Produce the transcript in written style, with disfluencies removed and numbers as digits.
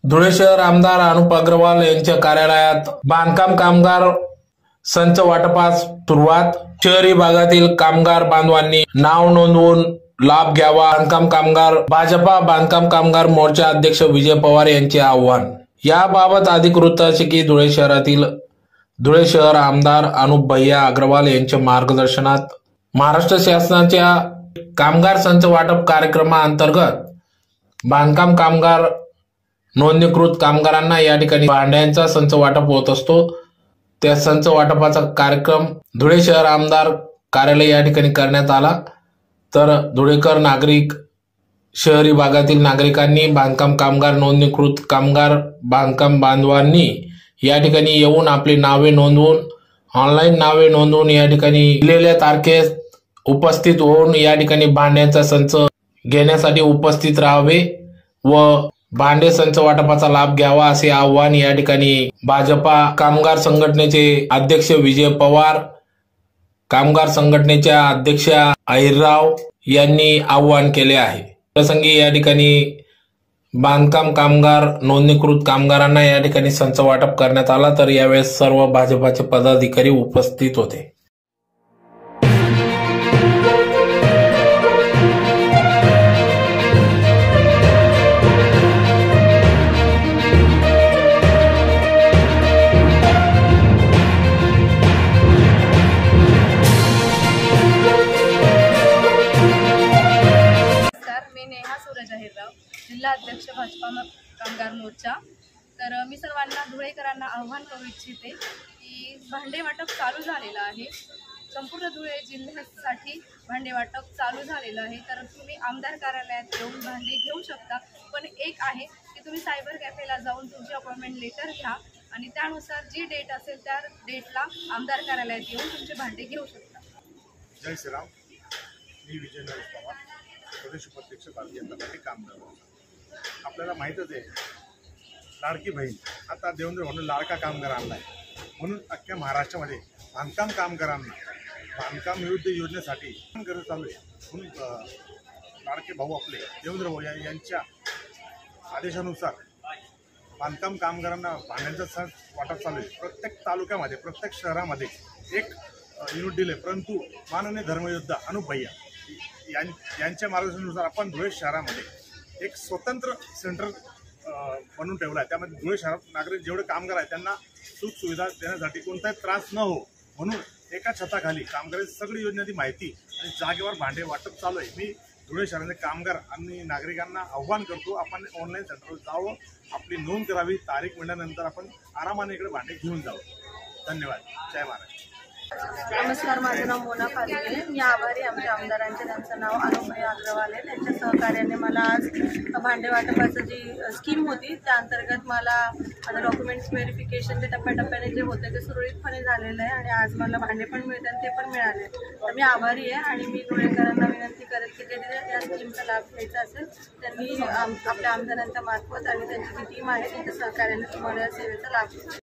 धुळे शहर आमदार अनुप अग्रवाल यांच्या कार्यालयात बांधकाम कामगार संच वाटपास सुरुवात। शहरी भागातील कामगार बांधवांनी नाव नोंदवून लाभ घ्यावा। बांधकाम कामगार भाजपा बांधकाम कामगार मोर्चा अध्यक्ष विजय पवार यांचे आवाहन। याबाबत अधिक वृत्त असे की धुळे शहर आमदार अनुप भैया अग्रवाल यांच्या मार्गदर्शनात महाराष्ट्र शासनाच्या कामगार संच वाटप कार्यक्रमाअंतर्गत बांधकाम कामगार नोंदणीकृत कामगारांना या ठिकाणी भांड्यांचा संच वाटप होत असतो। त्या संच वाटपाचा कार्यक्रम धुळे शहर आमदार कार्यालय या ठिकाणी करण्यात आला। तर धुळेकर नागरिक शहरी भागातील नागरिकांनी बांधकाम कामगार नोंदणीकृत कामगार बांधकाम बांधवांनी या ठिकाणी येऊन आपली नावे नोंदवून ऑनलाईन नावे नोंदवून या ठिकाणी दिलेल्या तारखेस उपस्थित होऊन या ठिकाणी भांड्यांचा संच घेण्यासाठी उपस्थित राहावे व भांडे संच वाटपाचा लाभ घ्यावा असे आवाहन या ठिकाणी भाजपा कामगार संघटनेचे अध्यक्ष विजय पवार, कामगार संघटनेच्या अध्यक्षा अहिरराव यांनी आवाहन केले आहे। प्रसंगी या ठिकाणी बांधकाम कामगार नोंदणीकृत कामगारांना या ठिकाणी संच वाटप करण्यात आला। तर यावेळेस सर्व भाजपाचे पदाधिकारी उपस्थित होते। जिल्हा अध्यक्ष भाजपा कामगार मोर्चा। तर मी सर्वांना धुळेकरांना आव्हान करू इच्छिते की भांडे वाटप चालू झालेलं आहे। संपूर्ण धुळे जिल्ह्यासाठी भांडे वाटप चालू झालेलं आहे। तर तुम्ही आमदार कार्यालयात येऊन भांडे घेऊ शकता, पण एक आहे की तुम्ही सायबर कॅफेला जाऊन तुमची अपॉइंटमेंट लेटर घ्या आणि त्यानुसार जी डेट असेल त्या डेटला आमदार कार्यालयात येऊन तुमचे भांडे घेऊ शकता। जय श्रीराम। मी विजय पवार, प्रदेश उपाध्यक्ष भारतीय जनता पार्टी कामगार। आपल्याला माहीतच आहे, लाडकी बहीण आता देवेंद्र म्हणून लाडका कामगार आणला आहे, म्हणून अख्ख्या महाराष्ट्रामध्ये बांधकाम कामगारांना बांधकाम विरुद्ध योजनेसाठी गरज चालू आहे। म्हणून लाडके भाऊ आपले देवेंद्र भाऊ यांच्या आदेशानुसार बांधकाम कामगारांना भांड्यांचा सण वाटप चालू आहे। प्रत्येक तालुक्यामध्ये प्रत्येक शहरामध्ये एक युनिट दिले, परंतु माननीय धर्मयोद्धा अनुप भैया यांच्या मार्गदर्शनानुसार आपण धुळे शहरामध्ये एक स्वतंत्र सेंटर बनवून ठेवला आहे। त्यामध्ये धुळे शहरात नागरिक जेवढे कामगार आहेत त्यांना सुख सुविधा देण्यासाठी कोणताही त्रास न हो म्हणून एका छताखाली कामगारांची सगळी योजनेची माहिती आणि जागेवर भांडे वाटप चालू आहे। मी धुळे शहराचे कामगार आणि नागरिकांना आव्हान करतो, आपण ऑनलाईन सेंटरवर जावं, आपली नोंद करावी, तारीख मिळाल्यानंतर आपण आरामाने इकडे भांडे घेऊन जावं। धन्यवाद। जय महाराष्ट्र। नमस्कार, माझं नाव मोना फारुकी आहे। मी आभारी आमच्या आमदारांचे, त्यांचं नाव अनुप भैया अग्रवाल आहे। त्यांच्या सहकार्याने मला आज भांडे वाटपाचं जी स्कीम होती त्या अंतर्गत मला आता डॉक्युमेंट्स व्हेरिफिकेशन ते टप्प्याटप्प्याने जे होते ते सुरळीतपणे झालेलं आहे आणि आज मला भांडे पण मिळते आणि ते पण मिळाले। तर मी आभारी आहे आणि मी धुळेकरांना विनंती करेल की जे या स्कीमचा लाभ घ्यायचा असेल त्यांनी आपल्या आमदारांच्या मार्फत आणि त्यांची जी टीम आहे त्यांच्या सहकार्याने तुम्हाला या सेवेचा लाभ घ्यायचा।